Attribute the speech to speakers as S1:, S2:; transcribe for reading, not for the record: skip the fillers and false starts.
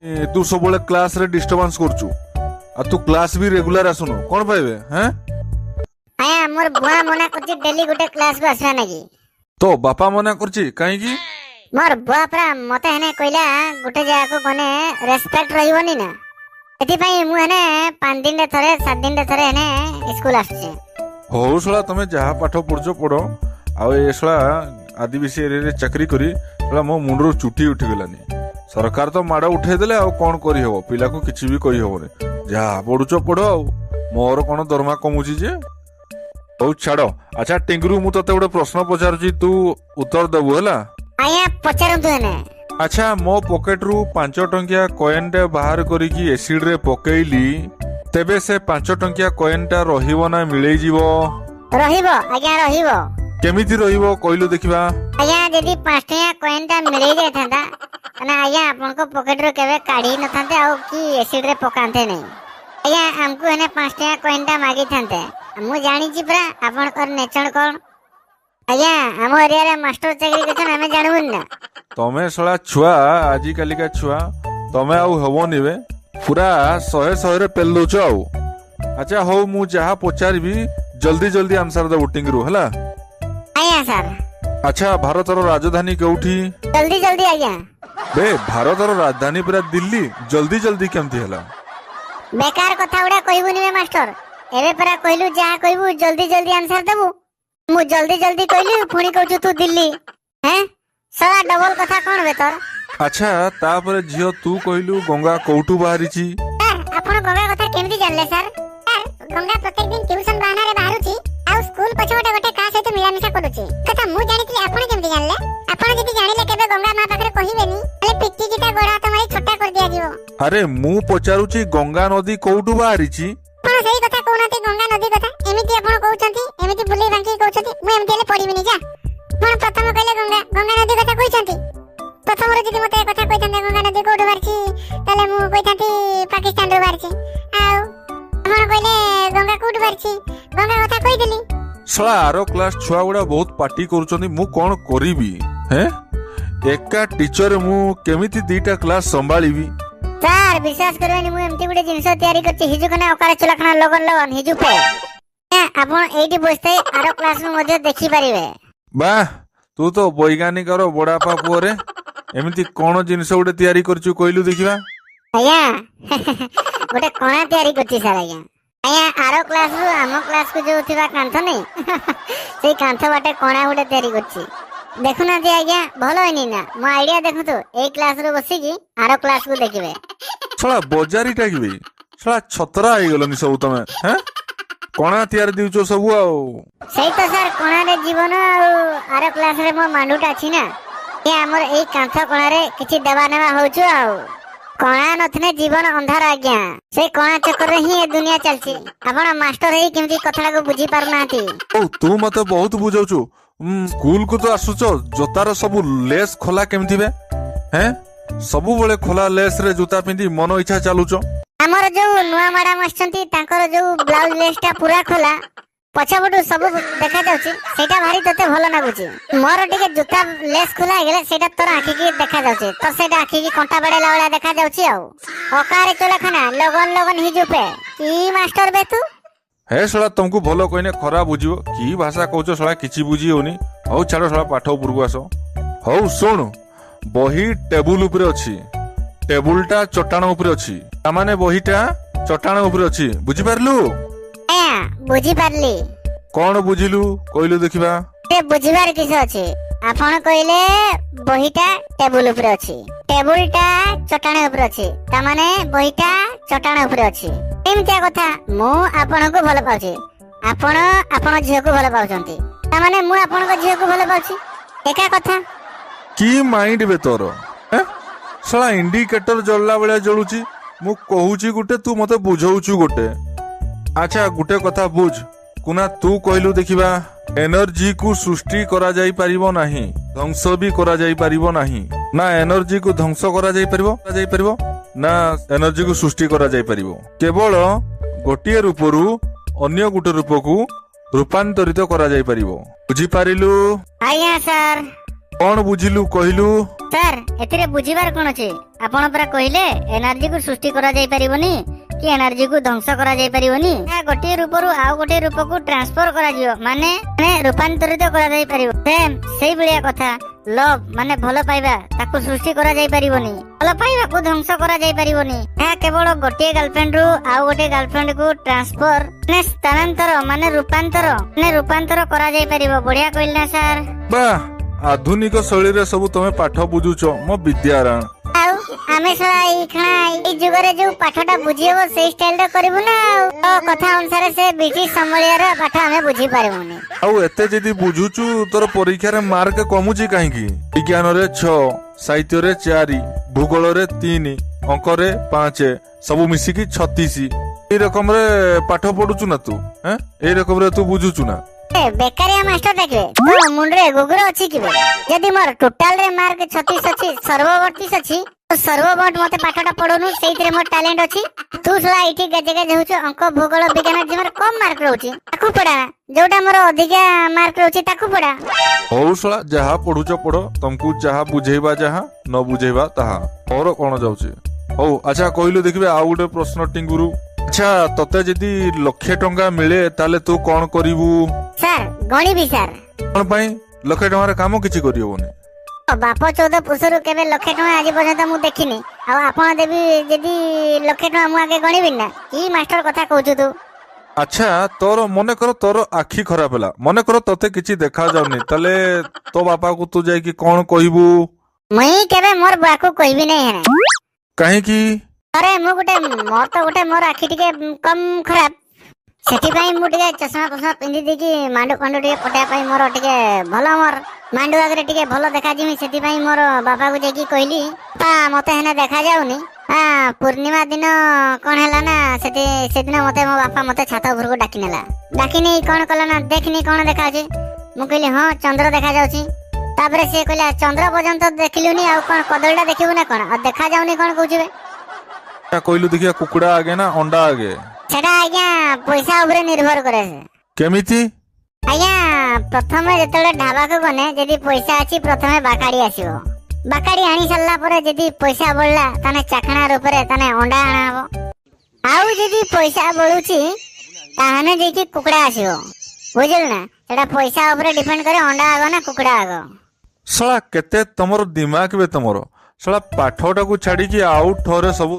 S1: तू सब क्लास रे डिस्टर्बेंस करछु आ तू क्लास भी रेगुलर आसुनु कोन पाइबे हैं?
S2: आया मोर बुआ मना करछि डेली गुटे क्लास को आसना नागी।
S1: तो बापा मना करछि काहे की?
S2: मोर बुआ परा मते हने कहला गुटे जगह को गने रेस्पेक्ट रहिबोनी ना, एति पई मु हने 5 दिन रे थरे 7 दिन रे थरे हने स्कूल आछे।
S1: हो सला तमे जहा पाठ पढजो पढो आ ए सला आदिवासी एरिया रे चाकरी करी सला मो मुंडरो चुटी उठी गलानी। सरकार तो माड़ उठे देले आ कोन करी हबो, पिला को किछि भी कहि हबो ने, जहा पढुचो पढो आ मोर कोन दरमा कमुची जे। ओ छाड़ो। अच्छा टिंगरू मु तते गोटे प्रश्न पचारुची, तू उत्तर देबो हला?
S2: आया पचारंतु हने।
S1: अच्छा मो पॉकेट रु 5 टंकिया कॉइन टे बाहर करिकी एसिड रे पकेइली, तेबे से 5 टंकिया कॉइन टा रहिबो ना मिलै जीवो?
S2: रहिबो आज्ञा रहिबो।
S1: केमिति रहिबो कहलु देखिबा?
S2: आज्ञा जदी 5 टंकिया कॉइन टा मिलै जाय थांदा ना आज्ञा आपन को पॉकेट रो केबे काढी न थांते आ की एसिड रे पकांते नै। आज्ञा हमको हने 5 टंकिया कॉइन टा मागी थांते, मु जानि छी परा आपन कर नेचर कोन। आज्ञा हम एरिया रे मास्टर चाकरी करछन हमें जानबुन ना।
S1: तमे सला छुआ आजि काली का छुआ तमे आउ हबो निबे पूरा 100 रे पेल दोछ आउ। अच्छा हो मु जहा पचारबी जल्दी जल्दी आंसर दे वोटिंग रु हला?
S2: आया सर।
S1: अच्छा भारतर राजधानी केउठी?
S2: जल्दी जल्दी आज्ञा।
S1: बे भारतर राजधानी पूरा दिल्ली, जल्दी जल्दी केमती हला?
S2: बेकार कथा उडा कहबुनी बे मास्टर, एबे परा कहलु जहा कहबु जल्दी जल्दी आंसर देबु, मु जल्दी जल्दी कहलु पुणी कहछु तू दिल्ली हैं, सारा डबल कथा कोन बे तोर?
S1: अच्छा तापर झियो तू कहलु गंगा कोउटू बाहरीची?
S2: सर आपण गंगा कथा केमती जानले सर? सर गंगा प्रत्येक दिन ट्यूशन बहाना रे बाहरुची आ स्कूल पछोटे गोटे का सहित मिलामिशा करूची, कथा मु जानिथि आपण केमती जानले? आपण जदी जानिले केबे गंगा मा पाखरे कहिबेनी, अले पिट्टी जिता गोड़ा तमारी छोटा कर दिया जीवो।
S1: अरे मु पचारुची गंगा नदी कोउटू बाहरीची?
S2: आपण सही कथा कोनते गंगा नदी कथा एमिति आपण कहउचंती, एमिति बुले बांकी कहउचंती, मु एमिति ले पढिबिनी जा। पण प्रथम कहले गंगा गंगा नदी कथा कहउचंती, प्रथम रे जदी मते कथा कहतंते गंगा नदी कोउटू बाहरची तले मु कहतांती पाकिस्तान रो बाहरची, आउ आपण कहले गंगा कोउटू बाहरची, गंगा कथा कहि देली।
S1: सला आरो क्लास छुआ गुडा बहुत पार्टी करूचंती, मु कोन करिबी हैं? एका टीचर मु केमिति दीटा क्लास संभाळीबी?
S2: सर विश्वास करबेनी मु एमिति गुडे जिंस तयारी करछि, हिजु कना ओकारे चुलाखना लगन लगन हिजु पे आपण एठी बसते आरो क्लास में मध्ये देखि परिबे।
S1: वाह तू तो वैज्ञानिक रो बडापा पुओरे, एमिति कोन जिंस गुडे तयारी करछु कहलु देखिबा?
S2: आया गोटे कोना तयारी करछि सर आया। आया आरो क्लास रु आम क्लास को जो थिबा कांथ नै सेई कांथ बाटे कोना गुडे तयारी करछि, देखुना दे आज्ञा भलो हैनी ना। मो आइडिया देखु तो ए क्लास रो बसी की आरो क्लास को देखिबे।
S1: सला बजारी टाकिबे, सला छतरा आइ गलनी सब तमे हैं? कोना तयारी दिउचो सब आउ?
S2: सेई तो सर कोना रे जीवन आरो क्लास रे मो मांडूटा अछि ना, ए हमर ए कांथ कोना रे किछि देबा नेबा होछु आउ। कोना नथने जीवन अंधार आज्ञा, से कोना चक्कर रे ही ए दुनिया चलछि। आपण मास्टर हे केमति कथडा को बुझी पार नाथि।
S1: ओ तू मते बहुत बुझाउछु। स्कूल को तो आसुचो जोतार सब लेस खोला केमति बे हैं? सबु बळे खोला लेस रे जूता पिंदी मन इच्छा चालुचो।
S2: हमर जो नुआ मैडम आछंती तांकर जो ब्लाउज लेसटा पूरा खोला पछपटु सब देखा जाउची, सेटा भारी तते भलो लागुची। मोर टिके जूता लेस खोला गेले सेटा तोर आखि की देखा जाउची, तो सेटा आखि की कंटा बडे लावला देखा जाउची आउ। ओकारे चलखना लगन लगन हिजु पे की मास्टर बे तू?
S1: हे सला तुमको भलो कहने खरा बुझिबो, की भाषा कहउचो सला किछि बुझी होनी। हौ छाड़ो सला पाठ उपरको आसो। हौ सुन, बही टेबुल ऊपर अछि, टेबुलटा चट्टाण ऊपर अछि, ता माने बहीटा चट्टाण ऊपर अछि, बुझि पारलु?
S2: आया बुझी पारली।
S1: कोन बुझिलु कहलु देखिबा?
S2: ते बुझिबार किछ अछि, आपण कहले बहीटा टेबुल ऊपर अछि, टेबुलटा चट्टाण ऊपर अछि, ता माने बहीटा चट्टाण ऊपर अछि। एमितिया कथा मु आपण को भलो पाउछि, आपण आपण झियो को भलो पाउछंती, ता माने मु आपण को झियो को भलो पाउछि, एका कथा।
S1: की माइंड बे तोर हैं? सला इंडिकेटर जळला बेले जळुची, मु कहूची गुटे तू मते बुझाउछु गुटे। अच्छा गुटे कथा बुझ कुना, तू कहलु देखिबा एनर्जी को सृष्टि करा जाई परिबो नाही, ध्वंस भी करा जाई परिबो नाही। ना एनर्जी को ध्वंस करा जाई परिबो ना एनर्जी को सृष्टि करा जाई परिबो, केवल गोटिए रूपरू अन्य गुटे रूप को रूपांतरित करा जाई परिबो। बुझी पारिलु?
S2: आज्ञा सर।
S1: कौन बुझिलु कहलु?
S3: ସାର୍ ଏଥିରେ ବୁଝିବାର କଣ ଅଛି? ଆପଣ ପରା କହିଲେ ଏନର୍ଜି କୁ ସୃଷ୍ଟି କରାଯାଇ ପାରିବନି କି ଏନର୍ଜି କୁ ଧ୍ୱଂସ କରାଯାଇ ପାରିବନି। ଏହା ଗୋଟିଏ ରୂପରୁ ଆଉ ଗୋଟିଏ ରୂପକୁ ଟ୍ରାନ୍ସଫର କରାଯିବ ମାନେ ରୂପାନ୍ତରିତ କରାଯାଇ ପାରିବ। ସେଇ ଭଳିଆ କଥା ଲଭ୍ ମାନେ ଭଲ ପାଇବା ତାକୁ ସୃଷ୍ଟି କରାଯାଇ ପାରିବନି, ଭଲ ପାଇବାକୁ ଧ୍ୱଂସ କରାଯାଇ ପାରିବନି। ଏହା କେବଳ ଗୋଟିଏ ଗାର୍ଲଫ୍ରେଣ୍ଡ ରୁ ଆଉ ଗୋଟିଏ ଗାର୍ଲଫ୍ରେଣ୍ଡ କୁ ଟ୍ରାନ୍ସଫର ମାନେ ସ୍ଥାନାନ୍ତର ମାନେ ରୂପାନ୍ତର କରାଯାଇ ପାରିବ। ବଢିଆ କହିଲେ ନା ସାର୍।
S1: ବା ଆଧୁନିକ ଶୈଳୀରେ ସବୁ ତମେ ପାଠ ବୁଝୁଛ ମୋ ବିଦ୍ୟାରାଣ।
S3: ଆଉ ଆମେ ଶଳା ଏଇ ଯୁଗରେ ଯୋଉ ପାଠଟା ବୁଝି ହବ ସେଇ ଷ୍ଟାଇଲରେ କରିବୁ ନା। ଆଉ କଥା ଅନୁସାରେ ସେ ବ୍ରିଟିଶ ସମଳିଆର ପାଠ ଆମେ ବୁଝି ପାରିବୁନି।
S1: ଆଉ ଏତେ ଯଦି ବୁଝୁଛୁ ତୋର ପରୀକ୍ଷାରେ ମାର୍କ କମୁଛି କାହିଁକି? ବିଜ୍ଞାନରେ 6, ସାହିତ୍ୟରେ 4, ଭୂଗୋଳରେ 3, ଅଙ୍କରେ 5, ସବୁ ମିଶିକି 36। ଏଇ ରକମରେ ପାଠ ପଢୁଛୁ ନା ତୁ? ଏଇ ରକମରେ ତୁ ବୁଝୁଛୁ ନା?
S3: ବେକାରିଆ ମାଷ୍ଟର ଡାକିବେ ତୋ ମୁଣ୍ଡରେ ଗୁଗୁର ଅଛି କିବେ? ଯଦି ମୋର ଟୋଟାଲ ରେ ମାର୍କ 36 ଅଛି, ସର୍ବବର୍ତ୍ତୀ ଅଛି, ସର୍ବବର୍ଣ୍ଣ ମତେ ପାଠଟା ପଢଉନୁ, ସେଇଥିରେ ମୋର ଟ୍ୟାଲେଣ୍ଟ ଅଛି। ତୁ ଶଳା ଏଇଠି ଗେଜେ ହଉଛୁ ଅଙ୍କ ଭୂଗୋଳ ବିଜ୍ଞାନ ଯେମର କମ ମାର୍କ ରହୁଛି ତାକୁ ପଢା, ଯୋଉଟା ମୋର ଅଧିକା ମାର୍କ ରହୁଛି ତାକୁ ପଢା।
S1: ହଉ ଶଳା ଯାହା ପଢୁଛ ପଢ, ତମକୁ ଯାହା ବୁଝେଇବା ଯାହା ନ ବୁଝେଇବା ତାହା, ମୋର କଣ ଯାଉଛି। ହଉ ଆଚ୍ଛା କହିଲୁ ଦେଖିବେ ଆଉ ଗୋଟେ ପ୍ରଶ୍ନ ଟିଙ୍ଗୁରୁ। ଆଚ୍ଛା ତତେ ଯଦି 1,00,000 ଟଙ୍କା ମିଳେ ତାହେଲେ ତୁ କଣ କରିବୁ?
S3: ସାର୍ ଗଣିବି ସାର୍।
S1: କଣ ପାଇଁ? 1,00,000 ଟଙ୍କାରେ କାମ କିଛି କରିହବନି।
S3: ବାପ 14 ପୁରୁଷରୁ କେବେ 1,00,000 ଟଙ୍କା ଆଜି ପର୍ଯ୍ୟନ୍ତ ମୁଁ ଦେଖିନି। ଆଉ ଆପଣ ଦେବି ଯଦି 1,00,000 ଟଙ୍କା ମୁଁ ଆଗେ ଗଣିବିନି ନା? କି ମାଷ୍ଟର କଥା କହୁଛୁ ତୁ?
S1: ଆଚ୍ଛା ତୋର ମନେକର ତୋର ଆଖି ଖରାପ ହେଲା, ମନେକର ତତେ କିଛି ଦେଖା ଯାଉନି, ତାହେଲେ ତୋ ବାପାକୁ ତୁ ଯାଇକି କଣ କହିବୁ?
S3: ମୁଇଁ କେବେ ମୋର ବୁଆକୁ କହିବି ନାହିଁ ହେନା।
S1: କାହିଁକି?
S3: ଆରେ ମୁଁ ମୋର ଆଖି ଟିକେ କମ ଖରାପ, ସେଥିପାଇଁ ମୁଁ ଟିକେ ଚଷମା ପିନ୍ଧି ଦେଇକି ମାଣ୍ଡୁ ଟିକେ ପଟେଇବା ପାଇଁ ମୋର ଟିକେ ଭଲ, ମୋର ମାଣ୍ଡୁ ଆଗରେ ଟିକେ ଭଲ ଦେଖାଯିବି। ସେଥିପାଇଁ ମୋର ବାପାକୁ ଯାଇକି କହିଲି ମତେ ହେନେ ଦେଖାଯାଉନି। ପୂର୍ଣ୍ଣିମା ଦିନ କଣ ହେଲା ନା ସେଦିନ ମତେ ମୋ ବାପା ମତେ ଛାତ ଉପରକୁ ଡାକି ନେଲା। ଡାକିନି କଣ କଲା ନା ଦେଖିନି କଣ ଦେଖାଯାଉଛି। ମୁଁ କହିଲି ହଁ ଚନ୍ଦ୍ର ଦେଖାଯାଉଛି। ତାପରେ ସିଏ କହିଲା ଚନ୍ଦ୍ର ପର୍ଯ୍ୟନ୍ତ ଦେଖିଲୁନି ଆଉ କଣ କଦଳୀଟା ଦେଖିବୁ ନା କଣ? ଆଉ ଦେଖାଯାଉନି କଣ କହୁଛୁ?
S1: କହିଲୁ ଦେଖିଆ କୁକୁଡ଼ା ଆଗେ ନା ଅଣ୍ଡା ଆଗେ?
S3: ସେଟା ଆଜ୍ଞା ପଇସା ଉପରେ ନିର୍ଭର କରେ।
S1: କେମିତି?
S3: ଆଜ୍ଞା ପ୍ରଥମେ ଯେତେବେଳେ ଢାବାକୁ ଗନେ ଯଦି ପଇସା ଅଛି ପ୍ରଥମେ ବାକାଡି ଆସିବ। ବାକାଡି ଆଣି ସାରିଲା ପରେ ଯଦି ପଇସା ବଳିଲା ତାନେ ଚାଖଣା ରୂପରେ ତାନେ ଅଣ୍ଡା ଆଣା ହବ। ଆଉ ଯଦି ପଇସା ବଳୁଛି ତାହେଲେ ଯାଇକି କୁକୁଡ଼ା ଆସିବ। ବୁଝିଲୁ ନା? ସେଟା ପଇସା ଉପରେ ଡିପେଣ୍ଡ କରେ ଅଣ୍ଡା ଆଗ ନା କୁକୁଡ଼ା ଆଗ।
S1: ଶଳା କେତେ ତମର ଦିମାଗ ବେ ତମର! ଶଳା ପାଠଟାକୁ ଛାଡିକି ଆଉ ଥରେ ସବୁ